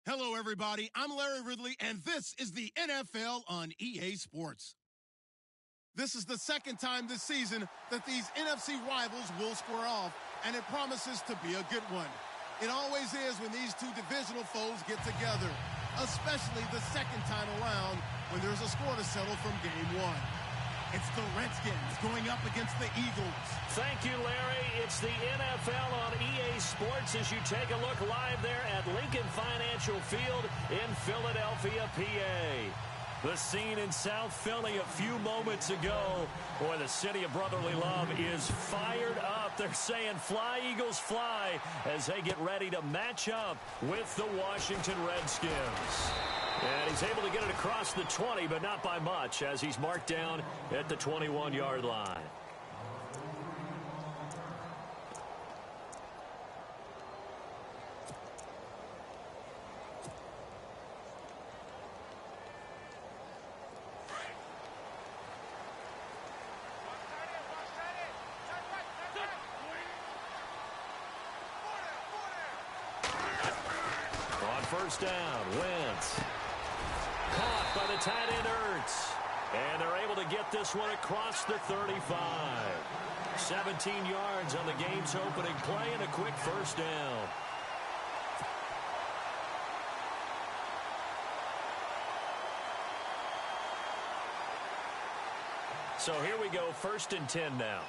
Hello, everybody. I'm Larry Ridley, and this is the NFL on EA Sports. This is the second time this season that these NFC rivals will square off, and it promises to be a good one. It always is when these two divisional foes get together, especially the second time around when there's a score to settle from game one. It's the Redskins going up against the Eagles. Thank you, Larry. It's the NFL on EA Sports as you take a look live there at Lincoln Financial Field in Philadelphia, PA. The scene in South Philly a few moments ago. Boy, the city of brotherly love is fired up. They're saying, fly, Eagles, fly, as they get ready to match up with the Washington Redskins. And he's able to get it across the 20, but not by much, as he's marked down at the 21-yard line. On first down, Wentz. Caught by the tight end, Ertz. And they're able to get this one across the 35. 17 yards on the game's opening play and a quick first down. So here we go, 1st and 10 now.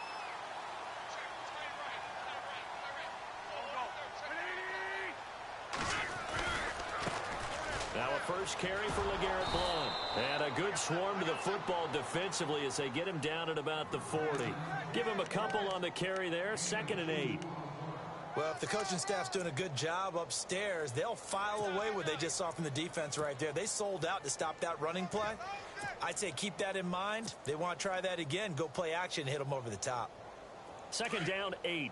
Now a first carry for LeGarrette Blount. And a good swarm to the football defensively as they get him down at about the 40. Give him a couple on the carry there, 2nd and 8. Well, if the coaching staff's doing a good job upstairs, they'll file away what they just saw from the defense right there. They sold out to stop that running play. I'd say keep that in mind. They want to try that again. Go play action, hit them over the top. 2nd down, 8.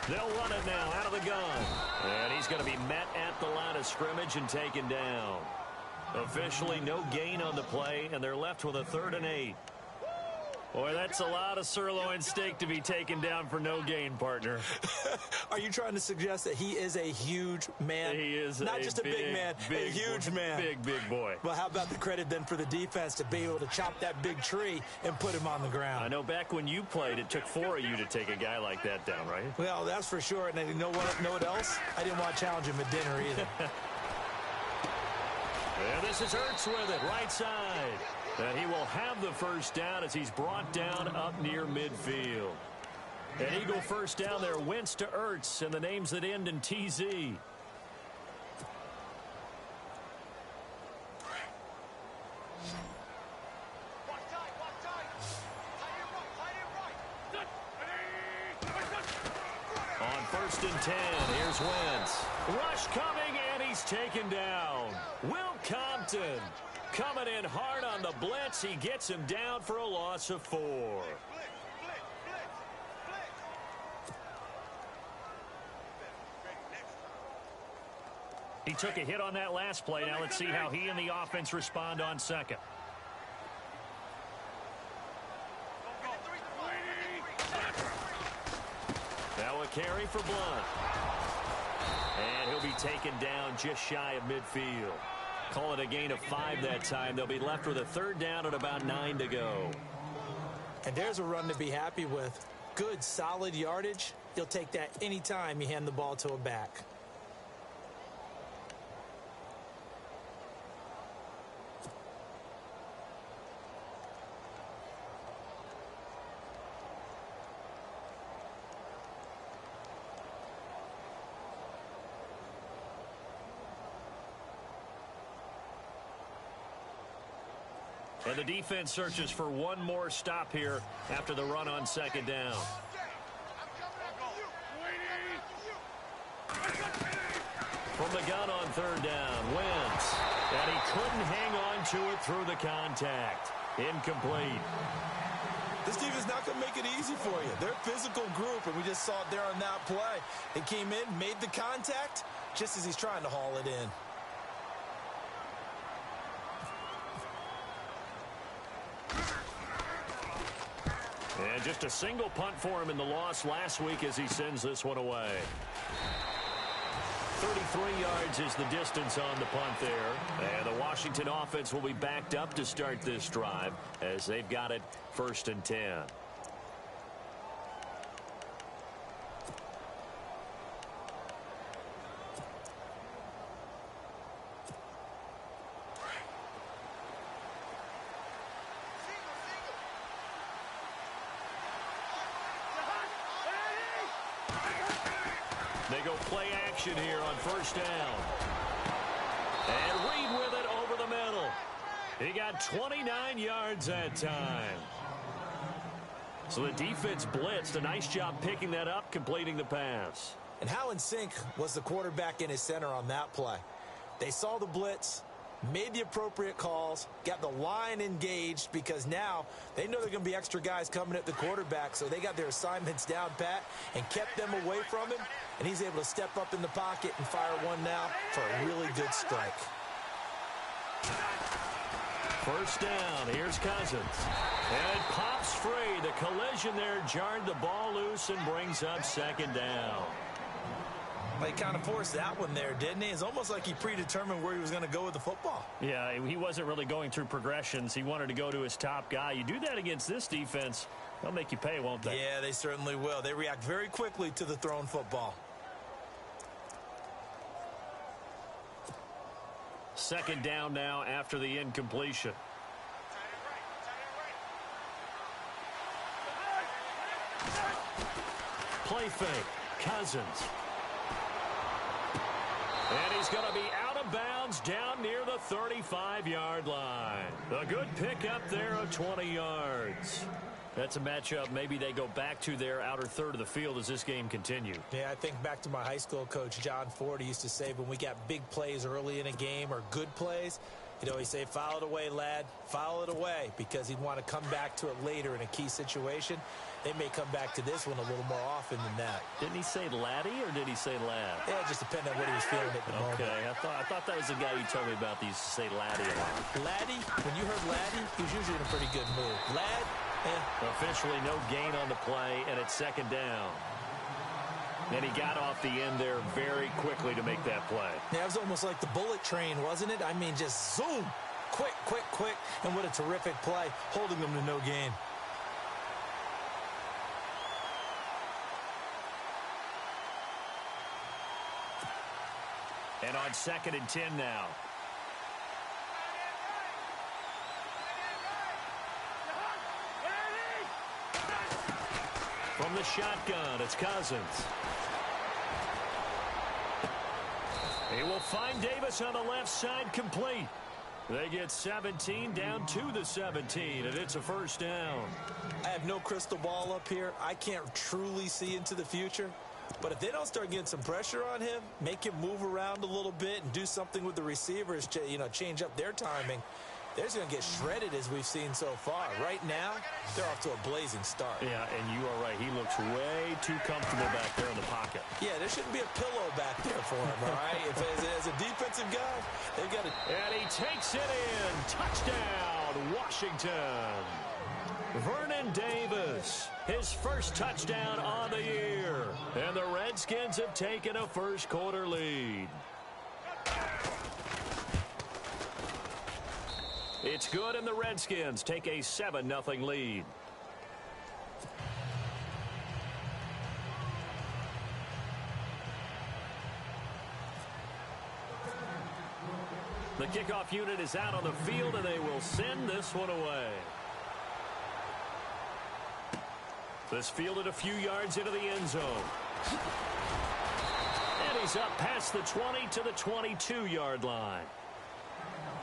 They'll run it now out of the gun. And he's going to be met at the line of scrimmage and taken down. Officially no gain on the play, and they're left with a 3rd and 8. Boy, that's a lot of sirloin steak to be taken down for no gain, partner. Are you trying to suggest that he is a huge man? He is not just a big man, a huge man. Big boy. Well, how about the credit then for the defense to be able to chop that big tree and put him on the ground? I know back when you played, it took 4 of you to take a guy like that down, right? Well, that's for sure. And you know what else? I didn't want to challenge him at dinner either. And this is Ertz with it, right side. And he will have the first down as he's brought down up near midfield. An Eagle first down there, Wentz to Ertz, and the names that end in TZ. On 1st and 10, here's Wentz. Rush coming, and he's taken down. Will Compton coming in hard on the blitz. He gets him down for a loss of 4. He took a hit on that last play. Now let's see how he and the offense respond on 2nd. Now a carry for Blount. And he'll be taken down just shy of midfield. Call it a gain of 5 that time. They'll be left with a 3rd down and about 9 to go. And there's a run to be happy with. Good, solid yardage. You'll take that any time you hand the ball to a back. And the defense searches for one more stop here after the run on 2nd down. From the gun on 3rd down, Wentz. And he couldn't hang on to it through the contact. Incomplete. This defense is not going to make it easy for you. They're a physical group, and we just saw it there on that play. They came in, made the contact, just as he's trying to haul it in. And just a single punt for him in the loss last week as he sends this one away. 33 yards is the distance on the punt there. And the Washington offense will be backed up to start this drive as they've got it 1st and 10. They go play action here on 1st down. And Reed with it over the middle. He got 29 yards that time. So the defense blitzed. A nice job picking that up, completing the pass. And how in sync was the quarterback in his center on that play? They saw the blitz, made the appropriate calls, got the line engaged because now they know there are going to be extra guys coming at the quarterback, so they got their assignments down pat and kept them away from him, and he's able to step up in the pocket and fire one now for a really good strike. 1st down. Here's Cousins. And it pops free. The collision there jarred the ball loose and brings up 2nd down. Well, he kind of forced that one there, didn't he? It's almost like he predetermined where he was going to go with the football. Yeah, he wasn't really going through progressions. He wanted to go to his top guy. You do that against this defense, they'll make you pay, won't they? Yeah, they certainly will. They react very quickly to the thrown football. 2nd down now after the incompletion. Play fake. Cousins. And he's going to be out of bounds down near the 35-yard line. A good pickup there of 20 yards. That's a matchup maybe they go back to their outer third of the field as this game continues. Yeah, I think back to my high school coach, John Ford. He used to say when we got big plays early in a game or good plays, he'd always say, foul it away, lad, foul it away, because he'd want to come back to it later in a key situation. They may come back to this one a little more often than that. Didn't he say laddie or did he say lad? Yeah, it just depended on what he was feeling at the moment. Okay, I thought that was the guy you told me about that used to say laddie a lot. Laddie, when you heard laddie, he was usually in a pretty good mood. Lad, Officially no gain on the play, and it's 2nd down. And he got off the end there very quickly to make that play. Yeah, it was almost like the bullet train, wasn't it? I mean, just zoom. Quick, quick, quick. And what a terrific play, holding them to no gain. And on 2nd and 10 now. From the shotgun, it's Cousins. He will find Davis on the left side, complete. They get 17 down to the 17, and it's a 1st down. I have no crystal ball up here. I can't truly see into the future. But if they don't start getting some pressure on him, make him move around a little bit and do something with the receivers, change up their timing, they're just going to get shredded as we've seen so far. Right now, they're off to a blazing start. Yeah, and you are right. He looks way too comfortable back there in the pocket. Yeah, there shouldn't be a pillow back there for him, all right? As a defensive guy, they've got to... And he takes it in. Touchdown, Washington. Vernon Davis, his 1st touchdown on the year. And the Redskins have taken a 1st quarter lead. It's good, and the Redskins take a 7-0 lead. The kickoff unit is out on the field, and they will send this one away. This fielded a few yards into the end zone. And he's up past the 20 to the 22-yard line.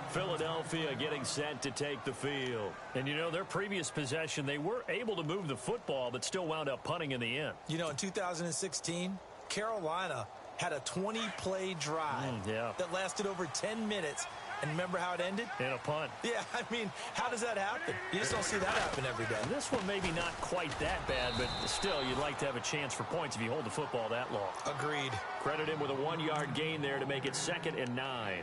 Philadelphia getting set to take the field. And, their previous possession, they were able to move the football, but still wound up punting in the end. In 2016, Carolina had a 20-play drive that lasted over 10 minutes. And remember how it ended? In a punt. Yeah, I mean, how does that happen? You just don't see that happen every day. This one maybe not quite that bad, but still, you'd like to have a chance for points if you hold the football that long. Agreed. Credit him with a 1-yard gain there to make it 2nd and 9.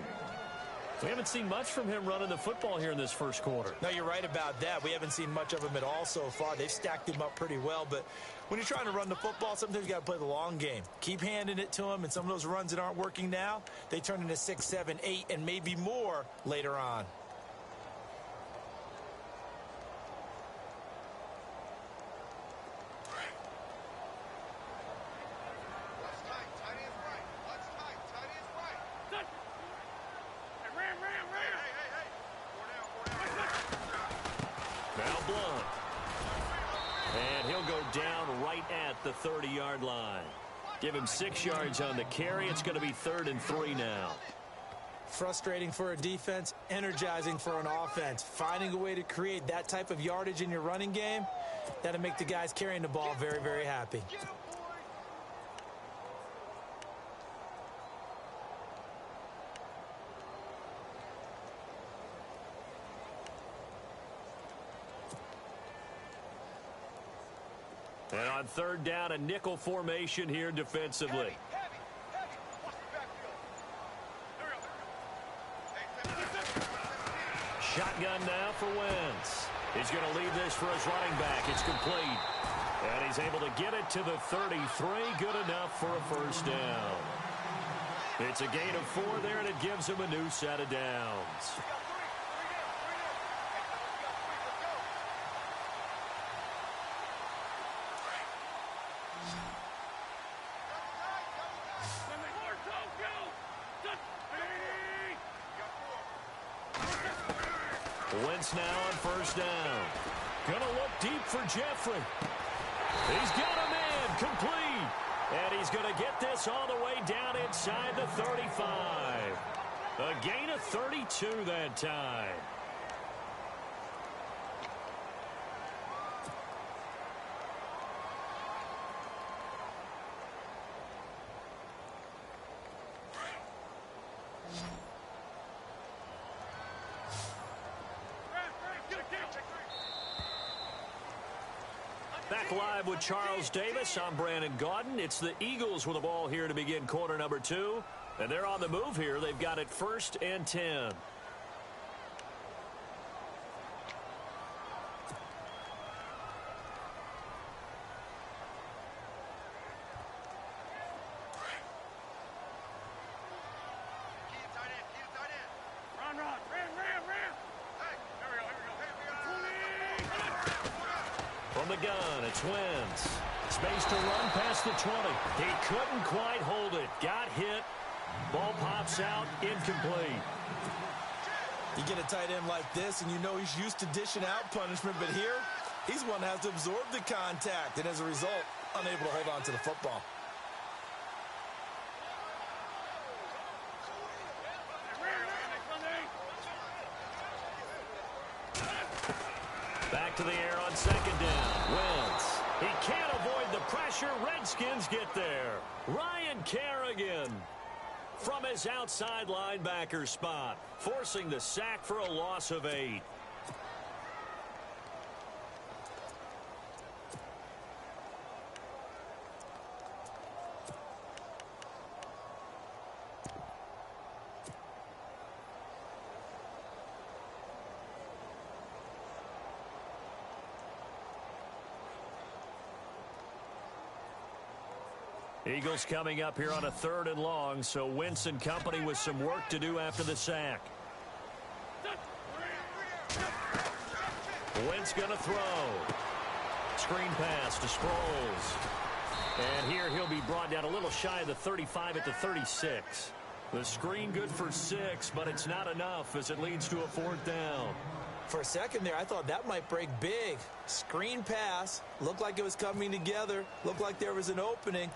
We haven't seen much from him running the football here in this first quarter. No, you're right about that. We haven't seen much of him at all so far. They've stacked him up pretty well, but when you're trying to run the football, sometimes you got to play the long game. Keep handing it to him, and some of those runs that aren't working now, they turn into 6, 7, 8, and maybe more later on. Down right at the 30-yard line. Give him 6 yards on the carry. It's going to be 3rd and 3 now. Frustrating for a defense, energizing for an offense. Finding a way to create that type of yardage in your running game, that'll make the guys carrying the ball very, very happy. And on 3rd down, a nickel formation here defensively. Shotgun now for Wentz. He's going to leave this for his running back. It's complete. And he's able to get it to the 33. Good enough for a first down. It's a gain of 4 there, and it gives him a new set of downs. Wentz now on 1st down. Gonna look deep for Jeffrey. He's got a man complete. And he's gonna get this all the way down inside the 35. A gain of 32 that time. Back live with Charles Davis. I'm Brandon Gaudin. It's the Eagles with the ball here to begin quarter number 2. And they're on the move here. They've got it 1st and 10. From the gun, it's Wentz. Space to run past the 20. He couldn't quite hold it. Got hit. Ball pops out. Incomplete. You get a tight end like this, and you know he's used to dishing out punishment, but here, he's one that has to absorb the contact, and as a result, unable to hold on to the football. Back to the air on 2nd down. Wentz. He can't avoid the pressure. Redskins get there. Ryan Kerrigan from his outside linebacker spot, forcing the sack for a loss of 8. Eagles coming up here on a 3rd and long, so Wentz and company with some work to do after the sack. Wentz gonna throw. Screen pass to Sproles. And here he'll be brought down a little shy of the 35 at the 36. The screen good for 6, but it's not enough as it leads to a 4th down. For a second there, I thought that might break big. Screen pass. Looked like it was coming together. Looked like there was an opening.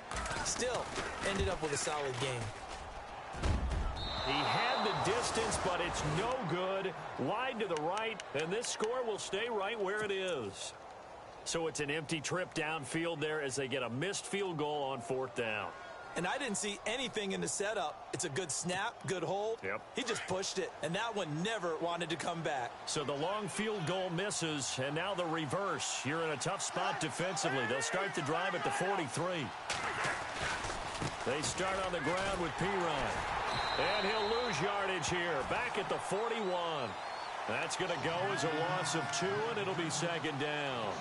Still, ended up with a solid game. He had the distance, but it's no good. Wide to the right, and this score will stay right where it is. So it's an empty trip downfield there as they get a missed field goal on 4th down. And I didn't see anything in the setup. It's a good snap, good hold. Yep. He just pushed it, and that one never wanted to come back. So the long field goal misses, and now the reverse. You're in a tough spot defensively. They'll start the drive at the 43. They start on the ground with Pirine. And he'll lose yardage here. Back at the 41. That's going to go as a loss of 2, and it'll be second down.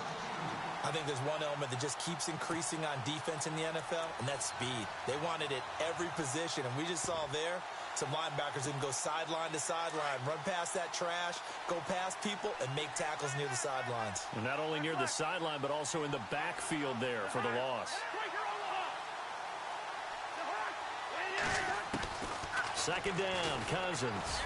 I think there's one element that just keeps increasing on defense in the NFL, and that's speed. They want it at every position, and we just saw there some linebackers that can go sideline to sideline, run past that trash, go past people, and make tackles near the sidelines. And not only near the sideline, but also in the backfield there for the loss. Second down, Cousins.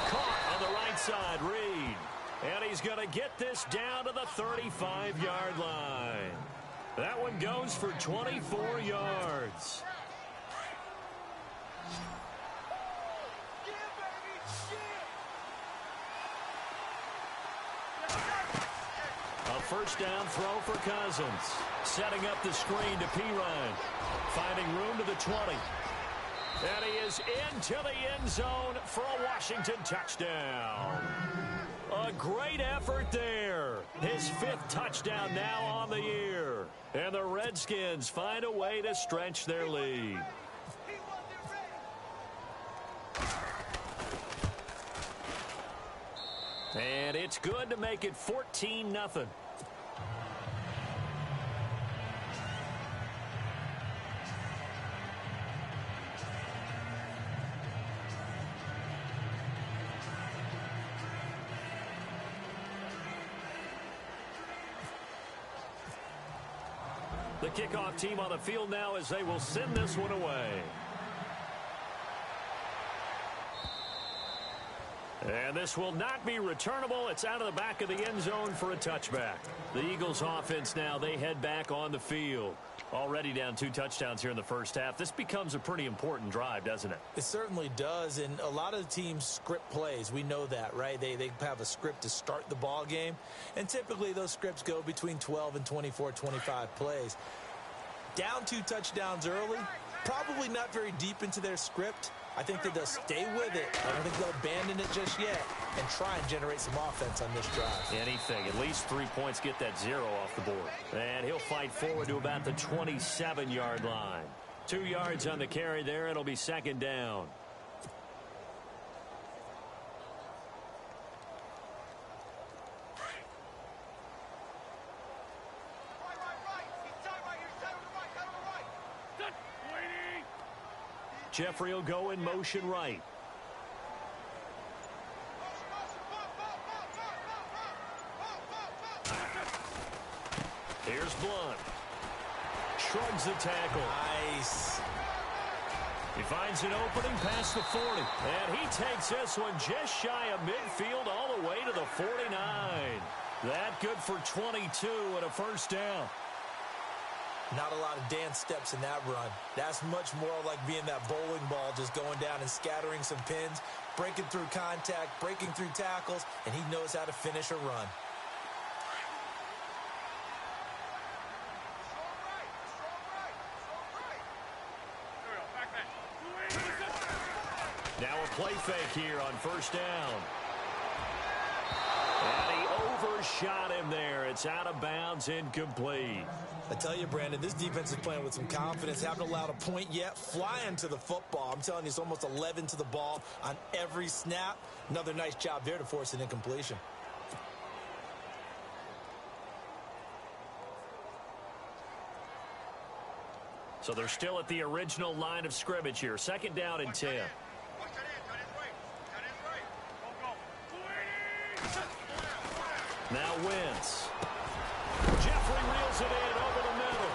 Caught on the right side, Reed. And he's going to get this down to the 35-yard line. That one goes for 24 yards. A first down throw for Cousins. Setting up the screen to Pirine. Finding room to the 20. And he is into the end zone for a Washington touchdown. A great effort there. His 5th touchdown now on the year. And the Redskins find a way to stretch their lead. And it's good to make it 14-0. The kickoff team on the field now as they will send this one away. And this will not be returnable. It's out of the back of the end zone for a touchback. The Eagles offense now, they head back on the field. Already down 2 touchdowns here in the first half. This becomes a pretty important drive, doesn't it? It certainly does, and a lot of the teams script plays. We know that, right? They have a script to start the ball game, and typically those scripts go between 12 and 24, 25 plays. Down 2 touchdowns early, probably not very deep into their script. I think that they'll stay with it. I don't think they'll abandon it just yet and try and generate some offense on this drive. Anything. At least 3 points, get that 0 off the board. And he'll fight forward to about the 27-yard line. 2 yards on the carry there. It'll be second down. Jeffrey will go in motion right. Here's Blunt. Shrugs the tackle. Nice. He finds an opening past the 40. And he takes this one just shy of midfield all the way to the 49. That good for 22 and a first down. Not a lot of dance steps in that run. That's much more like being that bowling ball, just going down and scattering some pins, breaking through contact, breaking through tackles, and he knows how to finish a run. Now a play fake here on first down. And he overshot him there. It's out of bounds, incomplete. I tell you, Brandon, this defense is playing with some confidence. Haven't allowed a point yet. Flying to the football. I'm telling you, it's almost 11 to the ball on every snap. Another nice job there to force an incompletion. So they're still at the original line of scrimmage here. Second down and 10. Now Wentz. Jeffrey reels it in over the middle.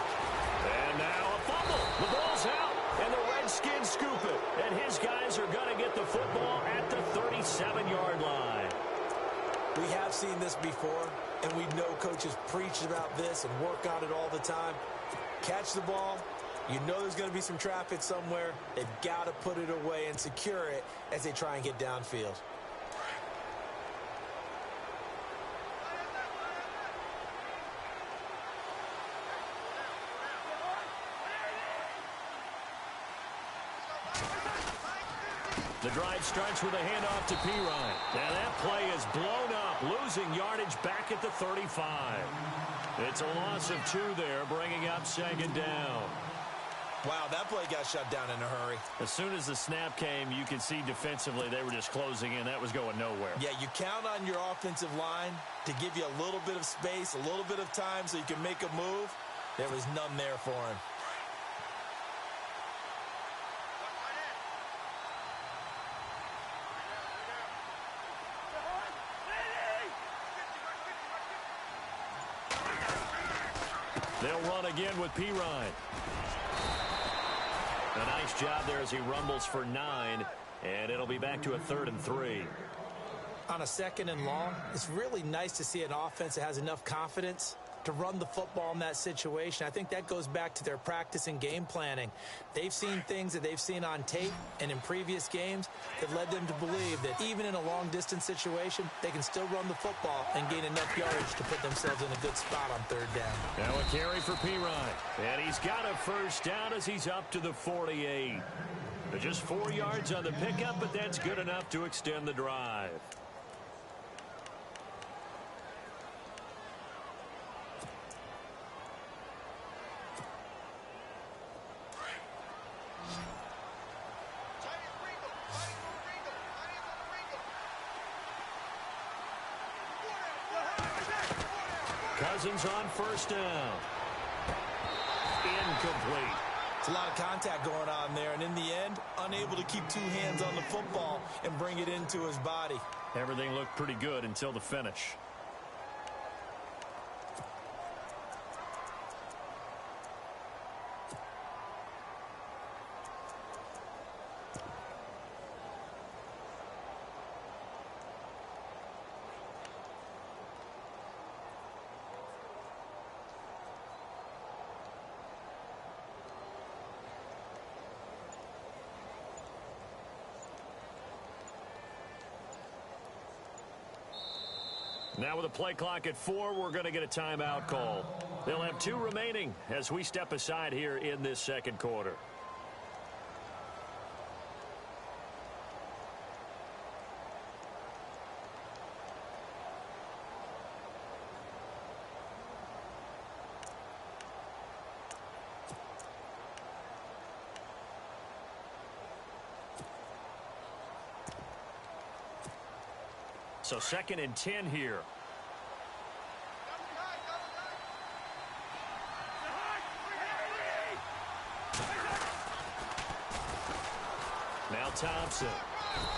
And now a fumble. The ball's out, and the Redskins scoop it. And his guys are going to get the football at the 37-yard line. We have seen this before, and we know coaches preach about this and work on it all the time. Catch the ball. You know there's going to be some traffic somewhere. They've got to put it away and secure it as they try and get downfield. The drive starts with a handoff to Pirine. And that play is blown up, losing yardage back at the 35. It's a loss of 2 there, bringing up second down. Wow, that play got shut down in a hurry. As soon as the snap came, you could see defensively they were just closing in. That was going nowhere. Yeah, you count on your offensive line to give you a little bit of space, a little bit of time so you can make a move. There was none there for him. They'll run again with Pirine. A nice job there as he rumbles for 9, and it'll be back to a 3rd and 3. On a 2nd and long, it's really nice to see an offense that has enough confidence to run the football in that situation. I think that goes back to their practice and game planning. They've seen things that they've seen on tape and in previous games that led them to believe that even in a long-distance situation, they can still run the football and gain enough yardage to put themselves in a good spot on 3rd down. Now a carry for Pirine, and he's got a 1st down as he's up to the 48. Just 4 yards on the pickup, but that's good enough to extend the drive. Cousins on 1st down. Incomplete. It's a lot of contact going on there, and in the end, unable to keep 2 hands on the football and bring it into his body. Everything looked pretty good until the finish. Now with a play clock at 4, we're going to get a timeout call. They'll have 2 remaining as we step aside here in this 2nd quarter. So 2nd and 10 here. Now Thompson.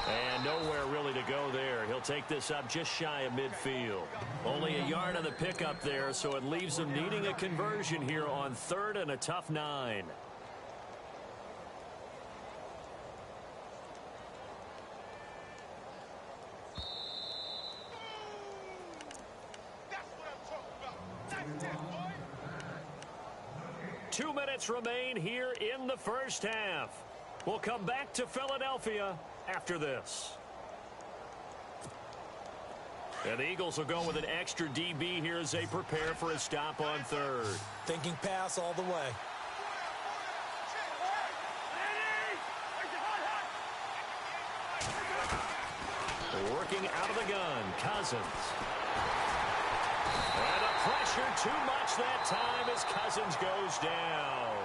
And nowhere really to go there. He'll take this up just shy of midfield. Only a yard on the pickup there, so it leaves them needing a conversion here on 3rd and a tough 9. Two minutes remain here in the 1st half. We'll come back to Philadelphia after this. And the Eagles will go with an extra DB here as they prepare for a stop on 3rd. Thinking pass all the way. Working out of the gun, Cousins. And the pressure too much that time as Cousins goes down.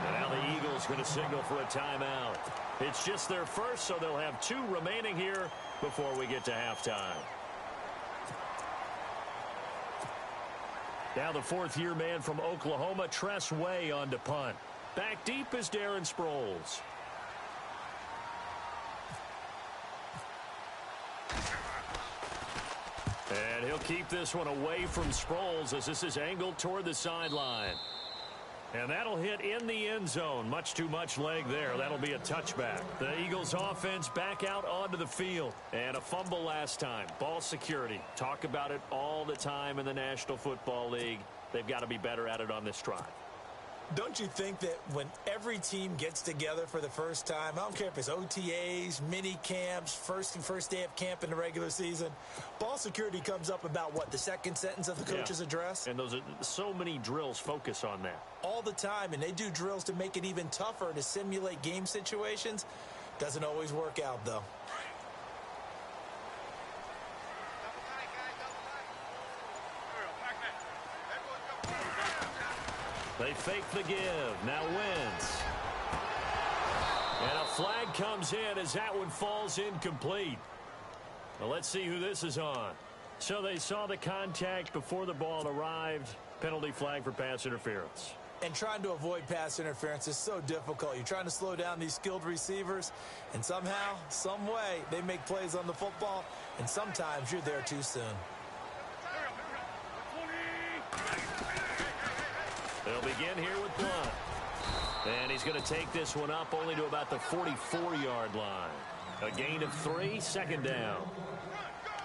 And now the Eagles going to signal for a timeout. It's just their 1st, so they'll have 2 remaining here before we get to halftime. Now the 4th-year man from Oklahoma, Tress Way, on to punt. Back deep is Darren Sproles. And he'll keep this one away from Sproles as this is angled toward the sideline. And that'll hit in the end zone. Much too much leg there. That'll be a touchback. The Eagles offense back out onto the field. And a fumble last time. Ball security. Talk about it all the time in the National Football League. They've got to be better at it on this drive. Don't you think that when every team gets together for the first time, I don't care if it's OTAs, mini camps, first day of camp in the regular season, ball security comes up about what, the 2nd sentence of the coach's address? And those are so many drills focus on that. All the time, and they do drills to make it even tougher to simulate game situations. Doesn't always work out, though. They fake the give. Now Wentz. And a flag comes in as that one falls incomplete. Well, let's see who this is on. So they saw the contact before the ball arrived. Penalty flag for pass interference. And trying to avoid pass interference is so difficult. You're trying to slow down these skilled receivers, and somehow, some way, they make plays on the football, and sometimes you're there too soon. They'll begin here with Blunt. And he's going to take this one up only to about the 44-yard line. A gain of 3, second down.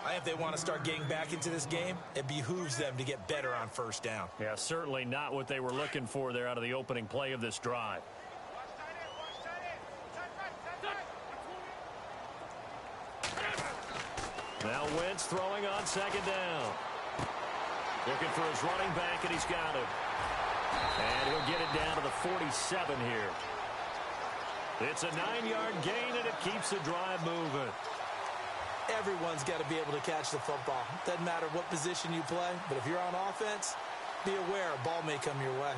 I think if they want to start getting back into this game, it behooves them to get better on first down. Yeah, certainly not what they were looking for there out of the opening play of this drive. Now Wentz throwing on second down. Looking for his running back, and he's got it. And he'll get it down to the 47 here. It's a 9-yard gain, and it keeps the drive moving. Everyone's got to be able to catch the football. Doesn't matter what position you play, but if you're on offense, be aware a ball may come your way.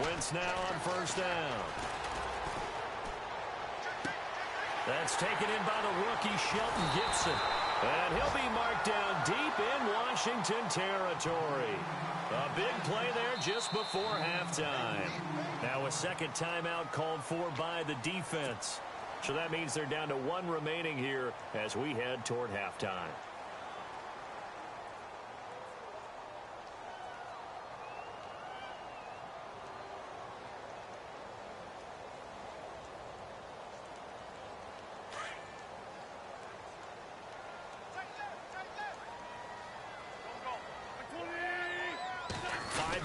Wentz now on first down. That's taken in by the rookie, Shelton Gibson. And he'll be marked down deep in Washington territory. A big play there just before halftime. Now a second timeout called for by the defense. So that means they're down to 1 remaining here as we head toward halftime.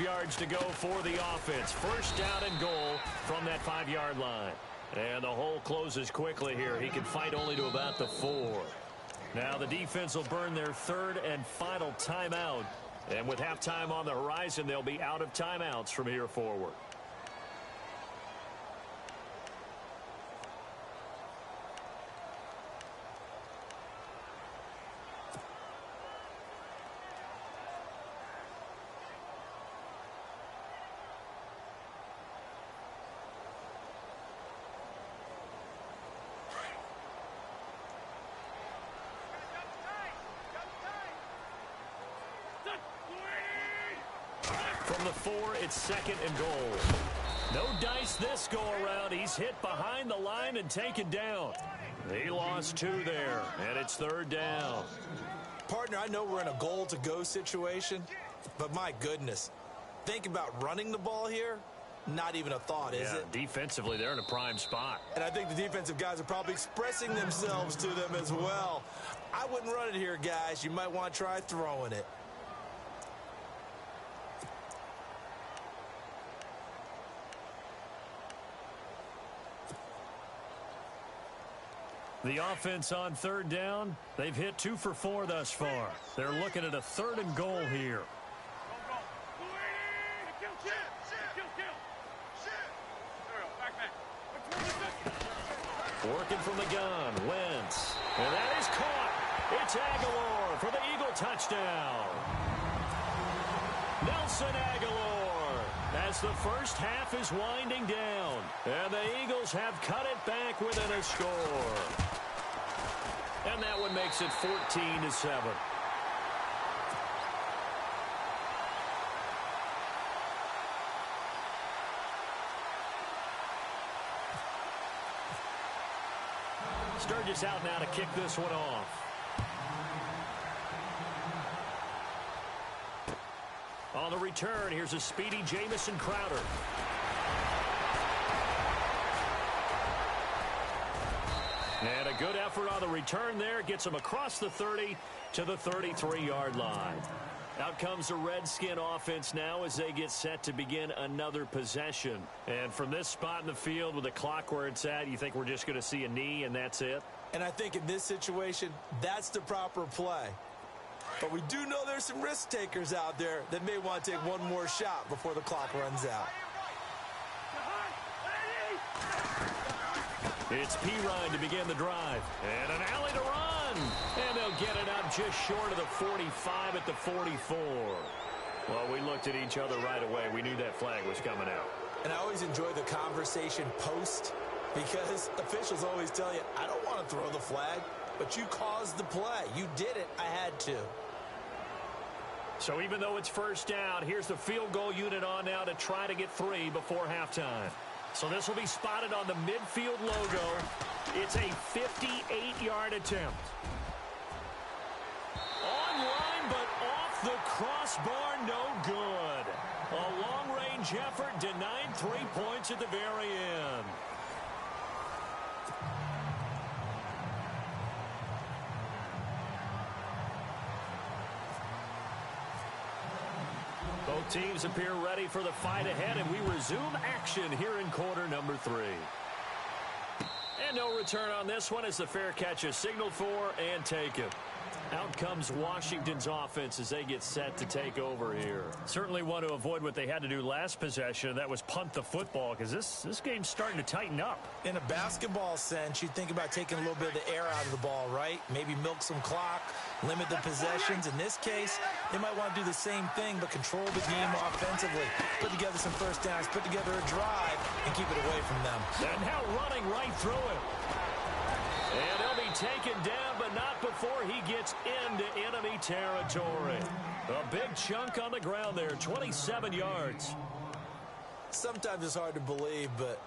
Yards to go for the offense. First down and goal from that 5-yard line. And the hole closes quickly here. He can fight only to about the 4. Now the defense will burn their 3rd and final timeout. And with halftime on the horizon, they'll be out of timeouts from here forward. From the 4, it's 2nd and goal. No dice this go around. He's hit behind the line and taken down. He lost 2 there, and it's 3rd down. Partner, I know we're in a goal-to-go situation, but my goodness, think about running the ball here. Not even a thought, is it? Defensively, they're in a prime spot. And I think the defensive guys are probably expressing themselves to them as well. I wouldn't run it here, guys. You might want to try throwing it. The offense on 3rd down, they've hit 2 for 4 thus far. They're looking at a 3rd and goal here. Working from the gun, Wentz. And that is caught. It's Aguilar for the Eagle touchdown. Nelson Aguilar as the first half is winding down. And the Eagles have cut it back within a score. And that one makes it 14-7. Sturgis out now to kick this one off. On the return, here's a speedy Jamison Crowder. And a good effort on the return there. Gets him across the 30 to the 33-yard line. Out comes the Redskin offense now as they get set to begin another possession. And from this spot in the field with the clock where it's at, you think we're just going to see a knee and that's it? And I think in this situation, that's the proper play. But we do know there's some risk takers out there that may want to take one more shot before the clock runs out. It's Pirine to begin the drive. And an alley to run. And they'll get it up just short of the 45 at the 44. Well, we looked at each other right away. We knew that flag was coming out. And I always enjoy the conversation post because officials always tell you, I don't want to throw the flag, but you caused the play. You did it. I had to. So even though it's first down, here's the field goal unit on now to try to get 3 before halftime. So this will be spotted on the midfield logo. It's a 58-yard attempt. Online, but off the crossbar, no good. A long-range effort denied 3 points at the very end. Both teams appear ready for the fight ahead, and we resume action here in quarter number 3. And no return on this one as the fair catch is signaled for and taken. Out comes Washington's offense as they get set to take over here. Certainly want to avoid what they had to do last possession, and that was punt the football, because this game's starting to tighten up. In a basketball sense, you think about taking a little bit of the air out of the ball, right? Maybe milk some clock, limit the possessions. In this case, they might want to do the same thing, but control the game offensively. Put together some first downs, put together a drive, and keep it away from them. And now running right through it. And he'll be taken down, but not before he gets into enemy territory. A big chunk on the ground there, 27 yards. Sometimes it's hard to believe, but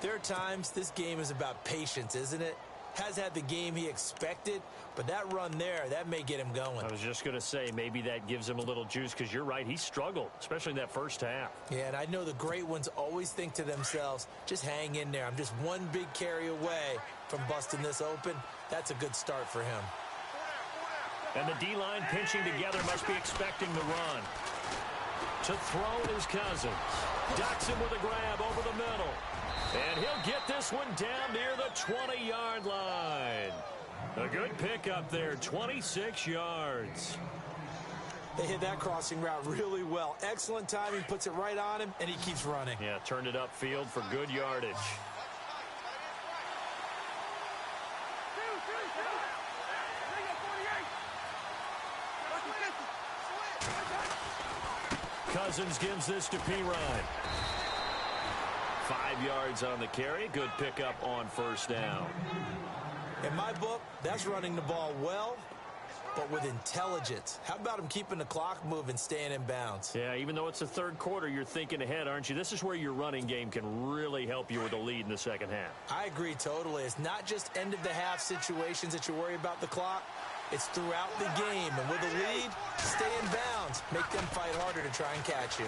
there are times this game is about patience, isn't it? Has had the game he expected, but that run there, that may get him going. I was just going to say, maybe that gives him a little juice, because you're right, he struggled, especially in that first half. Yeah, and I know the great ones always think to themselves, just hang in there. I'm just one big carry away from busting this open. That's a good start for him. And the D-line pinching together must be expecting the run. To throw is Cousins. Ducks him with a grab over the middle. And he'll get this one down near the 20-yard line. A good pickup there, 26 yards. They hit that crossing route really well. Excellent timing, puts it right on him, and he keeps running. Yeah, turned it upfield for good yardage. Cousins gives this to Pirine. 5 yards on the carry. Good pickup on first down. In my book, that's running the ball well, but with intelligence. How about him keeping the clock moving, staying in bounds? Yeah, even though it's the third quarter, you're thinking ahead, aren't you? This is where your running game can really help you with a lead in the second half. I agree totally. It's not just end-of-the-half situations that you worry about the clock. It's throughout the game. And with a lead, stay in bounds. Make them fight harder to try and catch you.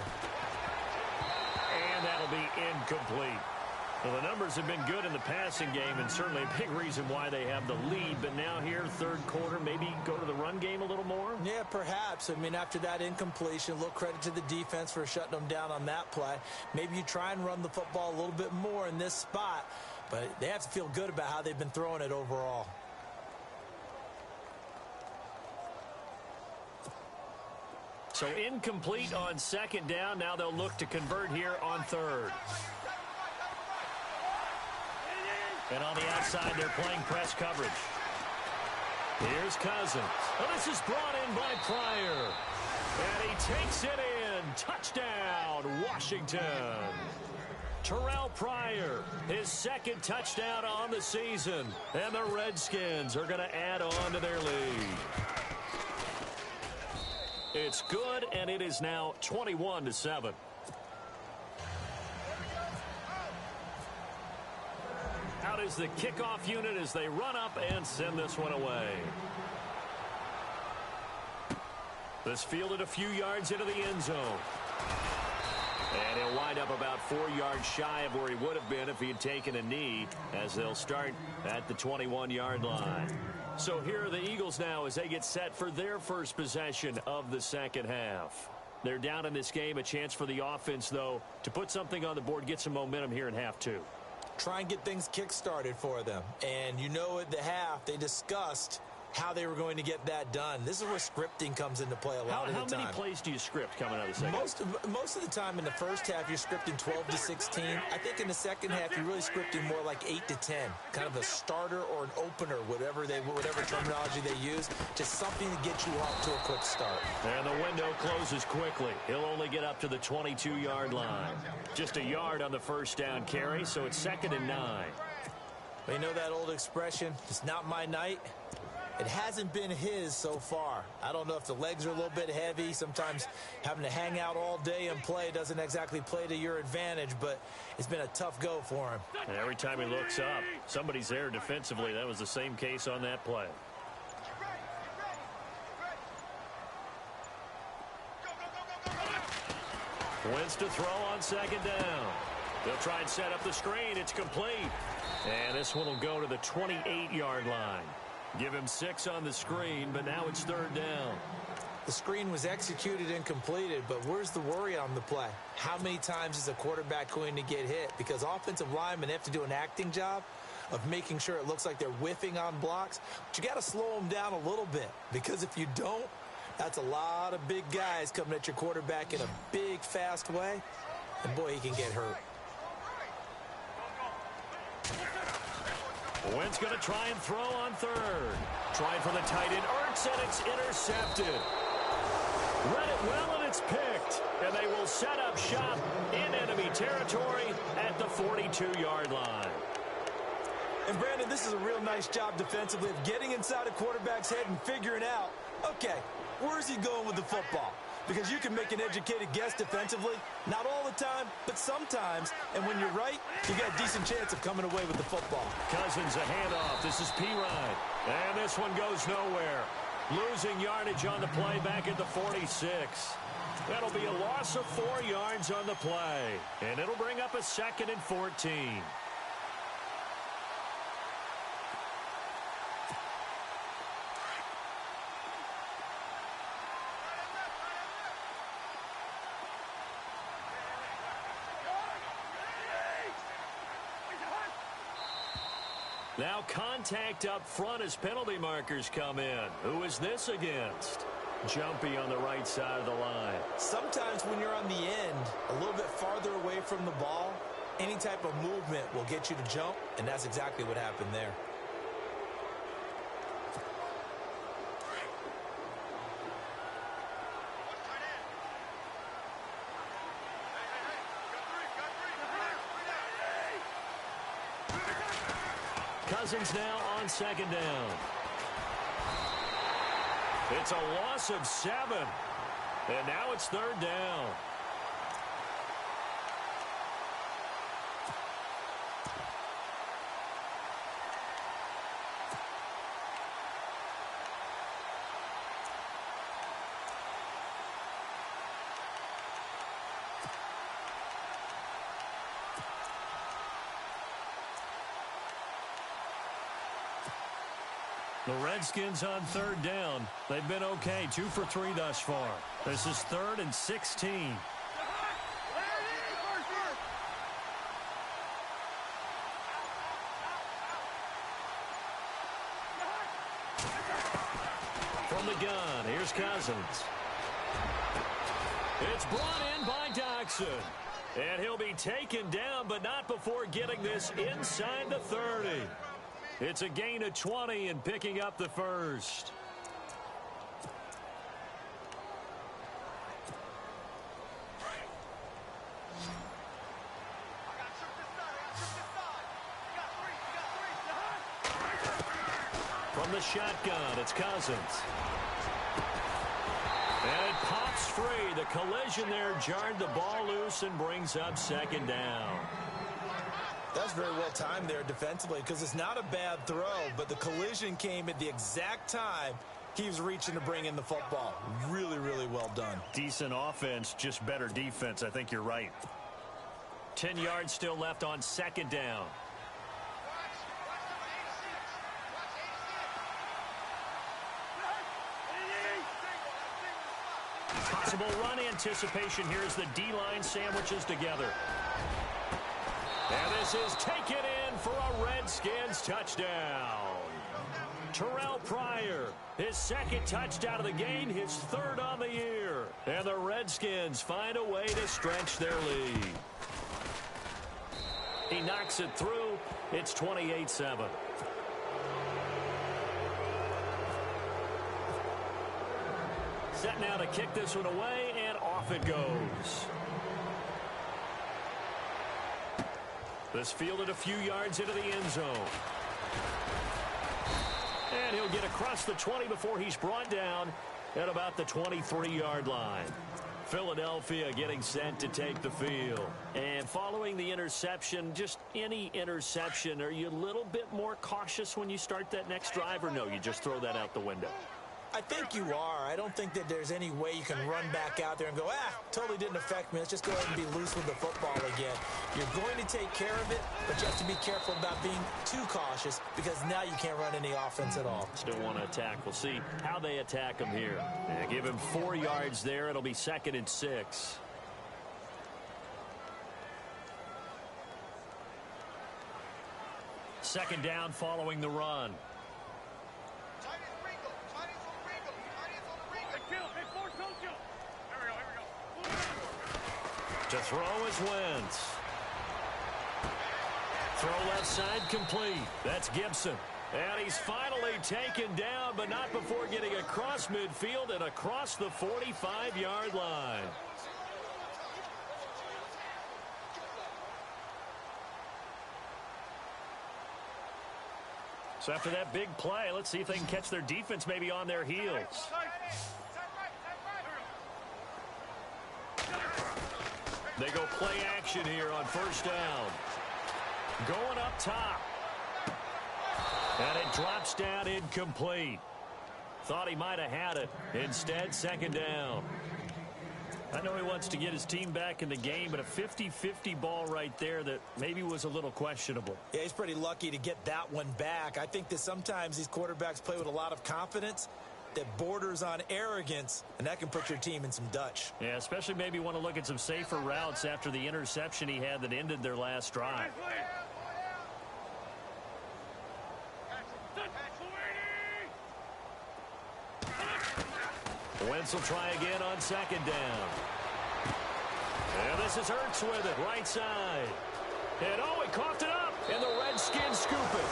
And that'll be incomplete. Well, the numbers have been good in the passing game, and certainly a big reason why they have the lead. But now here, third quarter, maybe go to the run game a little more? Yeah, perhaps. I mean, after that incompletion, a little credit to the defense for shutting them down on that play. Maybe you try and run the football a little bit more in this spot, but they have to feel good about how they've been throwing it overall. So incomplete on second down. Now they'll look to convert here on third. And on the outside, they're playing press coverage. Here's Cousins. Oh, this is brought in by Pryor. And he takes it in. Touchdown, Washington. Terrell Pryor, his second touchdown on the season. And the Redskins are going to add on to their lead. It's good, and it is now 21-7. Out is the kickoff unit as they run up and send this one away. This fielded a few yards into the end zone. And he'll wind up about 4 yards shy of where he would have been if he had taken a knee, as they'll start at the 21-yard line. So here are the Eagles now as they get set for their first possession of the second half. They're down in this game. A chance for the offense, though, to put something on the board, get some momentum here in half two. Try and get things kick-started for them. And you know at the half they discussed how they were going to get that done. This is where scripting comes into play a lot of the time. How many plays do you script coming out of the second? Most of the time in the first half, you're scripting 12 to 16. I think in the second half, you're really scripting more like 8 to 10. Kind of a starter or an opener, whatever terminology they use. Just something to get you off to a quick start. And the window closes quickly. He'll only get up to the 22-yard line. Just a yard on the first down carry, so it's 2nd and 9. Well, you know that old expression, it's not my night? It hasn't been his so far. I don't know if the legs are a little bit heavy. Sometimes having to hang out all day and play doesn't exactly play to your advantage, but it's been a tough go for him. And every time he looks up, somebody's there defensively. That was the same case on that play. Wins to throw on 2nd down. They'll try and set up the screen. It's complete. And this one will go to the 28-yard line. Give him 6 on the screen, but now it's 3rd down. The screen was executed and completed, but where's the worry on the play? How many times is a quarterback going to get hit? Because offensive linemen have to do an acting job of making sure it looks like they're whiffing on blocks. But you got to slow them down a little bit, because if you don't, that's a lot of big guys coming at your quarterback in a big, fast way. And boy, he can get hurt. Wentz going to try and throw on 3rd. Trying for the tight end, Ertz, and it's intercepted. Read it well, and it's picked. And they will set up shop in enemy territory at the 42-yard line. And, Brandon, this is a real nice job defensively of getting inside a quarterback's head and figuring out, okay, where's he going with the football? Because you can make an educated guess defensively. Not all the time, but sometimes. And when you're right, you got a decent chance of coming away with the football. Cousins, a handoff. This is P-Ryan. And this one goes nowhere. Losing yardage on the play back at the 46. That'll be a loss of 4 yards on the play. And it'll bring up a 2nd and 14. Now contact up front as penalty markers come in. Who is this against? Jumpy on the right side of the line. Sometimes when you're on the end, a little bit farther away from the ball, any type of movement will get you to jump, and that's exactly what happened there. Cousins now on 2nd down. It's a loss of 7. And now it's 3rd down. The Redskins on 3rd down. They've been okay, 2 for 3 thus far. This is 3rd and 16. From the gun, here's Cousins. It's brought in by Doxson. And he'll be taken down, but not before getting this inside the 30. It's a gain of 20 and picking up the first. From the shotgun, it's Cousins. And it pops free. The collision there jarred the ball loose and brings up 2nd down. That's very well timed there defensively, because it's not a bad throw, but the collision came at the exact time he was reaching to bring in the football. Really, really well done. Decent offense, just better defense. I think you're right. 10 yards still left on 2nd down. Possible run anticipation here as the D-line sandwiches together. And this is taken in for a Redskins touchdown. Terrell Pryor, his second touchdown of the game, his third on the year. And the Redskins find a way to stretch their lead. He knocks it through. It's 28-7. Set now to kick this one away, and off it goes. This fielded a few yards into the end zone. And he'll get across the 20 before he's brought down at about the 23-yard line. Philadelphia getting set to take the field. And following the interception, just any interception, are you a little bit more cautious when you start that next drive, or no, you just throw that out the window? I think you are. I don't think that there's any way you can run back out there and go, totally didn't affect me. Let's just go ahead and be loose with the football again. You're going to take care of it, but you have to be careful about being too cautious because now you can't run any offense at all. Still want to attack. We'll see how they attack him here. Give him 4 yards there. It'll be 2nd and 6. Second down following the run. To throw is Wentz. Throw left side complete. That's Gibson. And he's finally taken down, but not before getting across midfield and across the 45-yard line. So after that big play, let's see if they can catch their defense maybe on their heels. They go play action here on first down. Going up top. And it drops down incomplete. Thought he might have had it. Instead, second down. I know he wants to get his team back in the game, but a 50-50 ball right there that maybe was a little questionable. Yeah, he's pretty lucky to get that one back. I think that sometimes these quarterbacks play with a lot of confidence that borders on arrogance, and that can put your team in some Dutch. Yeah, especially maybe want to look at some safer routes after the interception he had that ended their last drive. Wentz will try again on second down. And this is Hurts with it, right side. And he coughed it up, and the Redskins scoop it.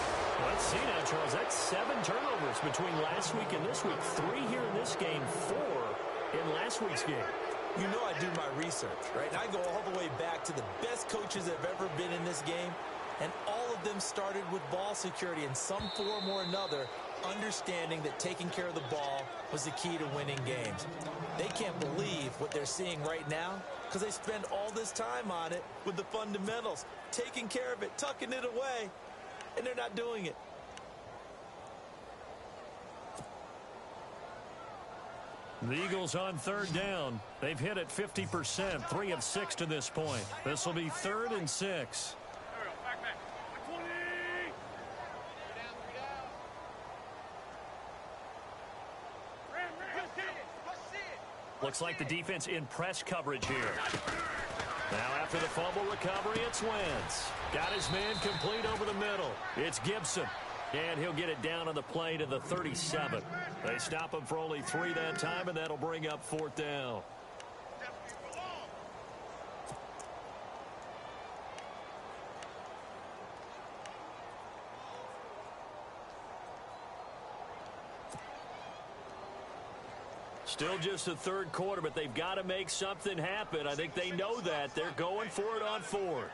Let's see now, Charles. That's 7 turnovers between last week and this week. 3 here in this game, 4 in last week's game. You know I do my research, right? And I go all the way back to the best coaches that have ever been in this game, and all of them started with ball security in some form or another, understanding that taking care of the ball was the key to winning games. They can't believe what they're seeing right now because they spend all this time on it with the fundamentals, taking care of it, tucking it away, and they're not doing it. The Eagles on third down. They've hit it 50%, 3 of 6 to this point. This will be 3rd and 6. Looks like the defense in press coverage here. Now after the fumble recovery, it's Wentz. Got his man complete over the middle. It's Gibson. And he'll get it down on the play to the 37. They stop him for only 3 that time, and that'll bring up 4th down. Still just the 3rd quarter, but they've got to make something happen. I think they know that. They're going for it on 4th.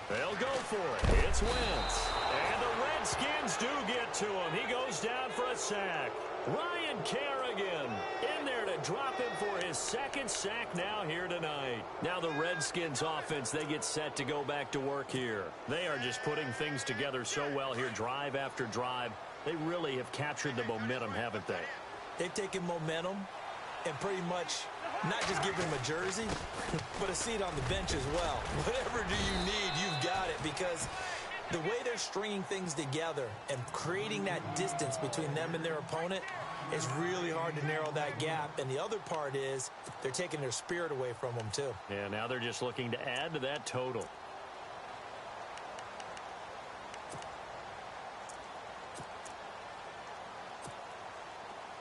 They'll go for it. It's Wentz. And the Redskins do get to him. He goes down for a sack. Ryan Kerrigan in there to drop him for his 2nd sack now here tonight. Now the Redskins offense, they get set to go back to work here. They are just putting things together so well here, drive after drive. They really have captured the momentum, haven't they? They've taken momentum and pretty much not just give him a jersey, but a seat on the bench as well. Whatever do you need, you've got it, because the way they're stringing things together and creating that distance between them and their opponent, It's really hard to narrow that gap. And the other part is they're taking their spirit away from them, too. Yeah, now they're just looking to add to that total.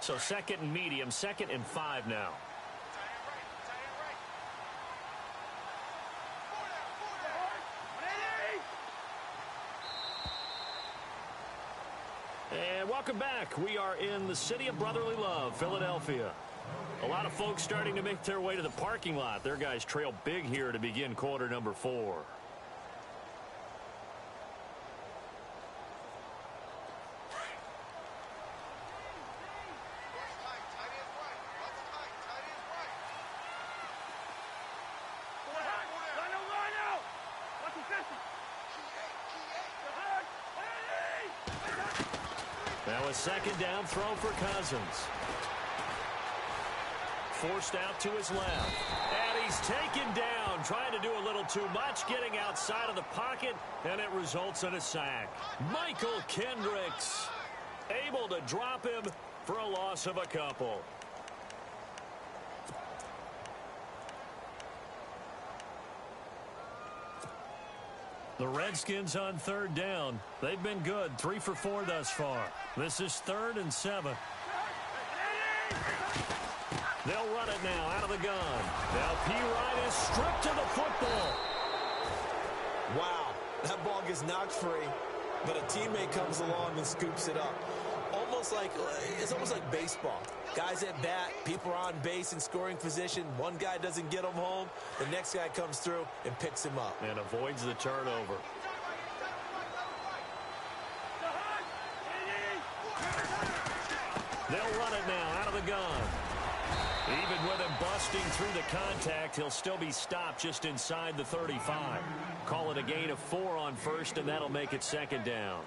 So second and medium, 2nd and 5 now. And welcome back. We are in the city of brotherly love, Philadelphia. A lot of folks starting to make their way to the parking lot. Their guys trail big here to begin quarter number 4. Now a second down throw for Cousins. Forced out to his left. And he's taken down, trying to do a little too much, getting outside of the pocket, and it results in a sack. Michael Kendricks able to drop him for a loss of a couple. The Redskins on 3rd down. They've been good, 3 for 4 thus far. This is 3rd and 7. They'll run it now out of the gun. Now P. is stripped to the football. Wow, that ball gets knocked free, but a teammate comes along and scoops it up. It's almost like baseball. Guys at bat, people are on base in scoring position. One guy doesn't get him home. The next guy comes through and picks him up. And avoids the turnover. They'll run it now out of the gun. Even with him busting through the contact, he'll still be stopped just inside the 35. Call it a gain of 4 on 1st, and that'll make it 2nd down.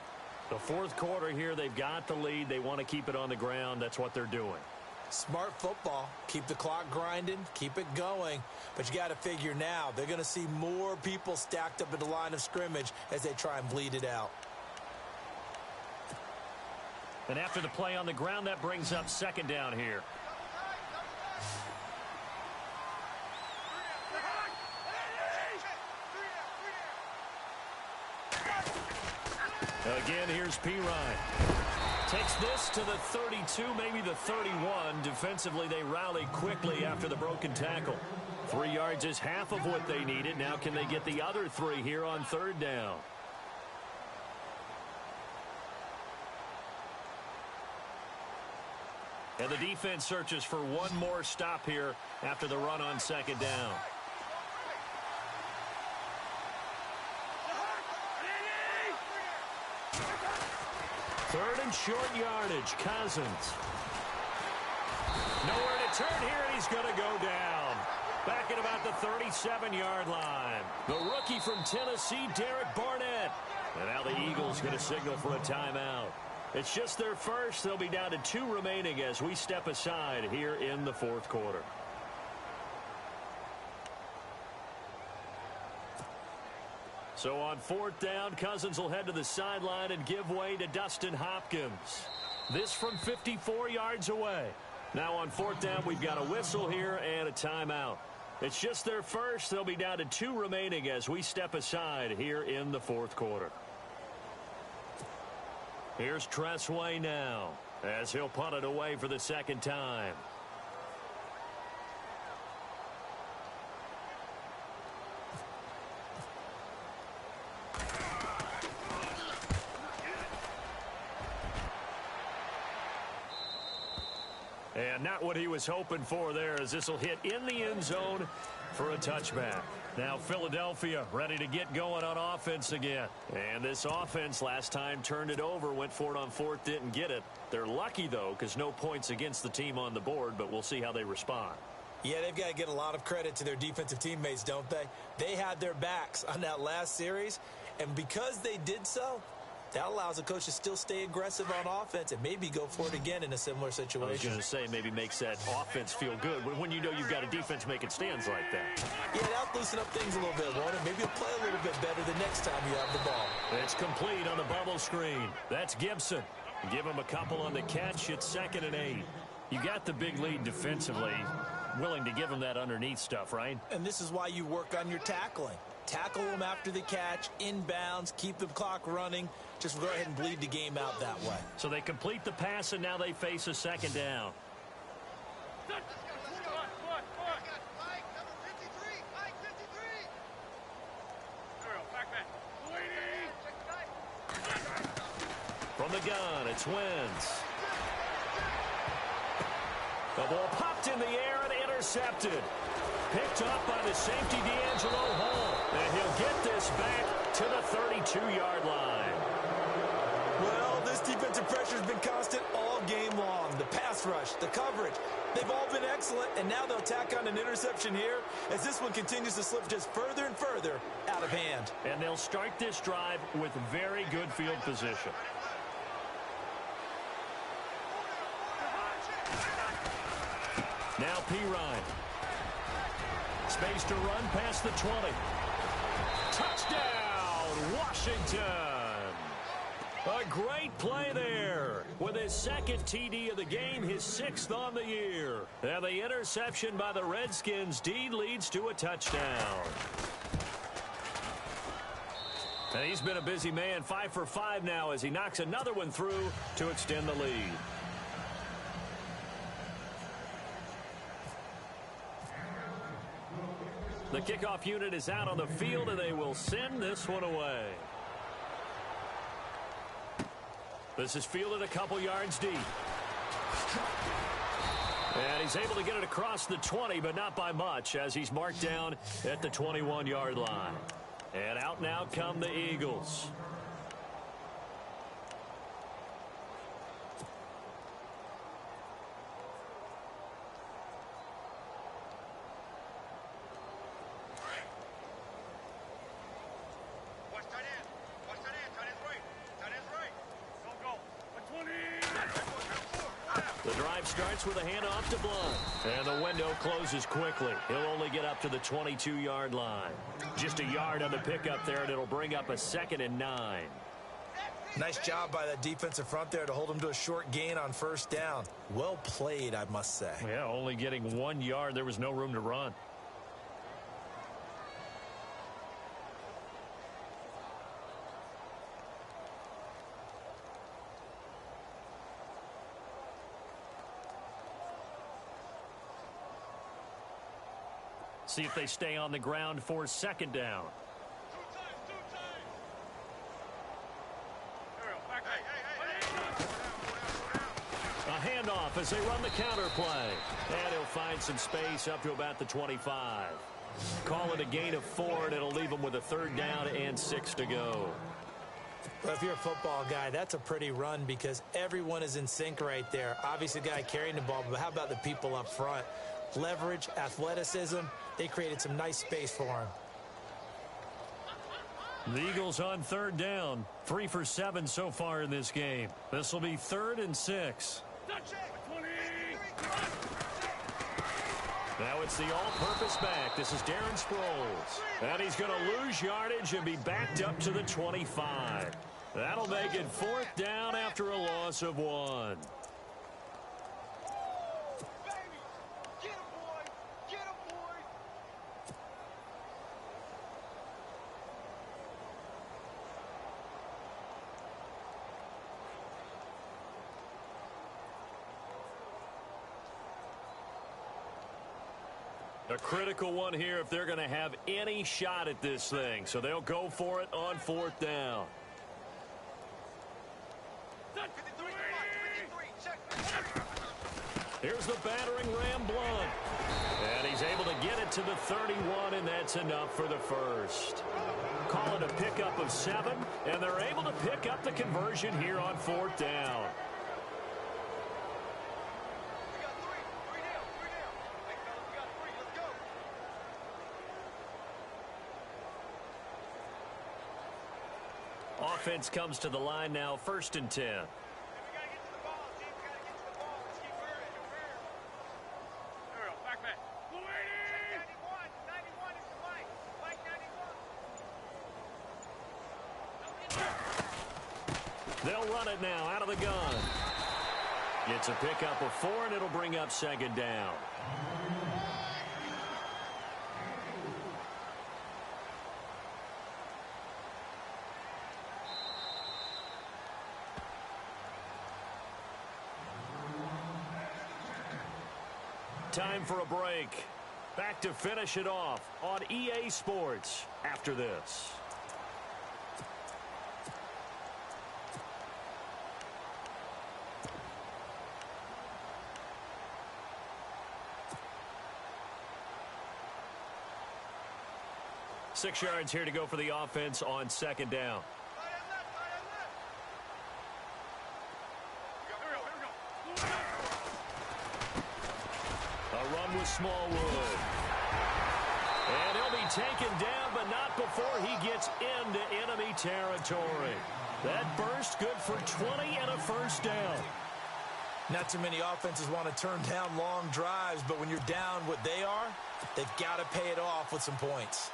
The 4th quarter here, they've got the lead. They want to keep it on the ground. That's what they're doing. Smart football. Keep the clock grinding. Keep it going. But you got to figure now, they're going to see more people stacked up at the line of scrimmage as they try and bleed it out. And after the play on the ground, that brings up 2nd down here. Again, here's P. Takes this to the 32, maybe the 31. Defensively, they rally quickly after the broken tackle. 3 yards is half of what they needed. Now can they get the other 3 here on 3rd down? And the defense searches for one more stop here after the run on 2nd down. 3rd and short yardage. Cousins. Nowhere to turn here, and he's going to go down. Back at about the 37-yard line. The rookie from Tennessee, Derek Barnett. And now the Eagles going to signal for a timeout. It's just their first. They'll be down to 2 remaining as we step aside here in the 4th quarter. So on 4th down, Cousins will head to the sideline and give way to Dustin Hopkins. This from 54 yards away. Now on 4th down, we've got a whistle here and a timeout. It's just their first. They'll be down to 2 remaining as we step aside here in the 4th quarter. Here's Tressway now as he'll punt it away for the 2nd time. And not what he was hoping for there, as this will hit in the end zone for a touchback. Now Philadelphia ready to get going on offense again. And this offense last time turned it over, went for it on 4th, didn't get it. They're lucky, though, because no points against the team on the board, but we'll see how they respond. Yeah, they've got to get a lot of credit to their defensive teammates, don't they? They had their backs on that last series, and because they did so, that allows the coach to still stay aggressive on offense and maybe go for it again in a similar situation. I was going to say maybe makes that offense feel good when you know you've got a defense making stands like that. Yeah, that'll loosen up things a little bit, won't it? Maybe you'll play a little bit better the next time you have the ball. It's complete on the bubble screen. That's Gibson. Give him a couple on the catch. It's 2nd and 8. You got the big lead defensively. Willing to give him that underneath stuff, right? And this is why you work on your tackling. Tackle them after the catch, inbounds, keep the clock running. Just go ahead and bleed the game out that way. So they complete the pass, and now they face a 2nd down. From the gun, it's Wentz. The ball popped in the air and intercepted. Picked up by the safety, D'Angelo Hall. And he'll get this back to the 32-yard line. Well, this defensive pressure has been constant all game long. The pass rush, the coverage, they've all been excellent. And now they'll tack on an interception here as this one continues to slip just further and further out of hand. And they'll start this drive with very good field position. Now P-Ryan. Space to run past the 20. Touchdown, Washington. A great play there. With his 2nd TD of the game, his 6th on the year. And the interception by the Redskins. D leads to a touchdown. And he's been a busy man, 5 for 5 now as he knocks another one through to extend the lead. The kickoff unit is out on the field, and they will send this one away. This is fielded a couple yards deep. And he's able to get it across the 20, but not by much, as he's marked down at the 21-yard line. And out now come the Eagles. Starts with a handoff to Blunt. And the window closes quickly. He'll only get up to the 22-yard line. Just a yard on the pickup there, and it'll bring up a 2nd and 9. Nice job by that defensive front there to hold him to a short gain on 1st down. Well played, I must say. Yeah, only getting 1 yard. There was no room to run. See if they stay on the ground for 2nd down. A handoff as they run the counter play. And he'll find some space up to about the 25. Call it a gain of 4, and it'll leave them with a 3rd down and 6 to go. Well, if you're a football guy, that's a pretty run because everyone is in sync right there. Obviously, the guy carrying the ball, but how about the people up front? Leverage, athleticism, they created some nice space for him. The Eagles on 3rd down. 3 for 7 so far in this game. This will be 3rd and 6. Now it's the all-purpose back. This is Darren Sproles. And he's going to lose yardage and be backed up to the 25. That'll make it 4th down after a loss of 1. A critical one here if they're going to have any shot at this thing. So they'll go for it on 4th down. Here's the battering ram, Blunt. And he's able to get it to the 31, and that's enough for the first. Call it a pickup of 7, and they're able to pick up the conversion here on 4th down. Offense comes to the line now, 1st and 10. They'll run it now out of the gun. It's a pickup of 4, and it'll bring up second down. Time for a break. Back to finish it off on EA Sports after this. Six yards here to go for the offense on second down. A run with Smallwood. And he'll be taken down, but not before he gets into enemy territory. That burst good for 20 and a first down. Not too many offenses want to turn down long drives, but when you're down what they are, they've got to pay it off with some points.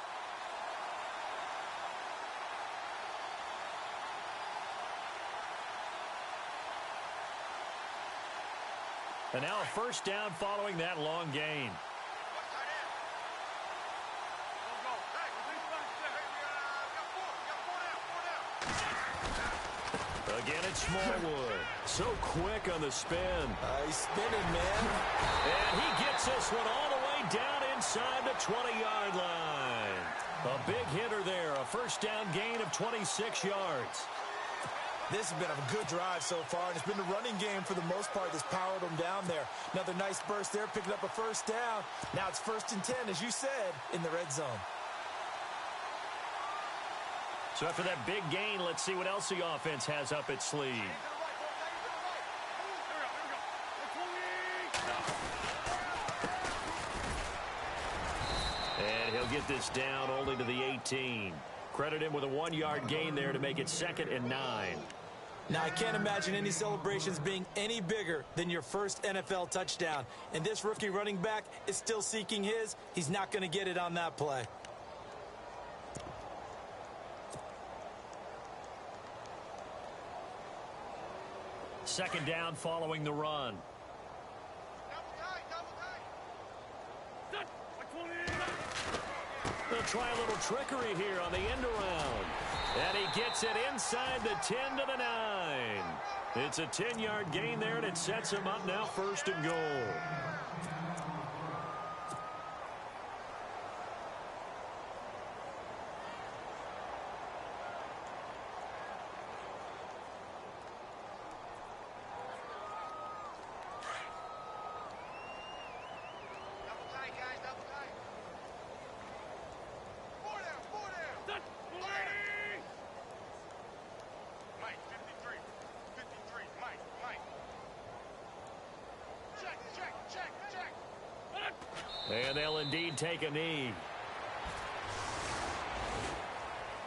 And now a first down following that long gain. Again, it's Smallwood. So quick on the spin. He's spinning, man. And he gets this one all the way down inside the 20-yard line. A big hitter there. A first down gain of 26 yards. This has been a good drive so far, and it's been the running game for the most part that's powered them down there. Another nice burst there, picking up a first down. Now it's 1st and 10, as you said, in the red zone. So after that big gain, let's see what else the offense has up its sleeve. And he'll get this down only to the 18. Credit him with a 1-yard gain there to make it 2nd and 9. Now, I can't imagine any celebrations being any bigger than your first NFL touchdown. And this rookie running back is still seeking his. He's not going to get it on that play. Second down following the run. They'll try a little trickery here on the end around. And he gets it inside the 10 to the 9. It's a 10-yard gain there, and it sets him up now 1st and goal. And they'll indeed take a knee.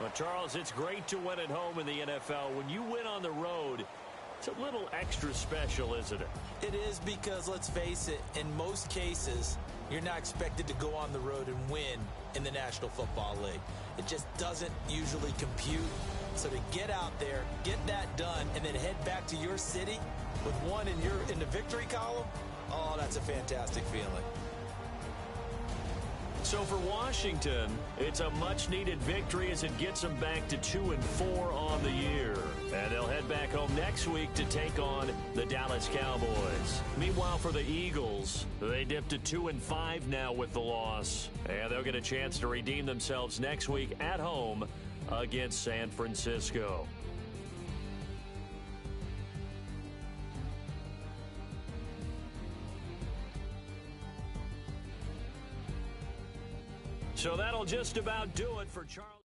Well, Charles, it's great to win at home in the NFL. When you win on the road, it's a little extra special, isn't it? It is, because, let's face it, in most cases, you're not expected to go on the road and win in the National Football League. It just doesn't usually compute. So to get out there, get that done, and then head back to your city with one in the victory column, oh, that's a fantastic feeling. So for Washington, it's a much-needed victory as it gets them back to 2-4 on the year. And they'll head back home next week to take on the Dallas Cowboys. Meanwhile, for the Eagles, they dipped to 2-5 now with the loss. And they'll get a chance to redeem themselves next week at home against San Francisco. So that'll just about do it for Charles.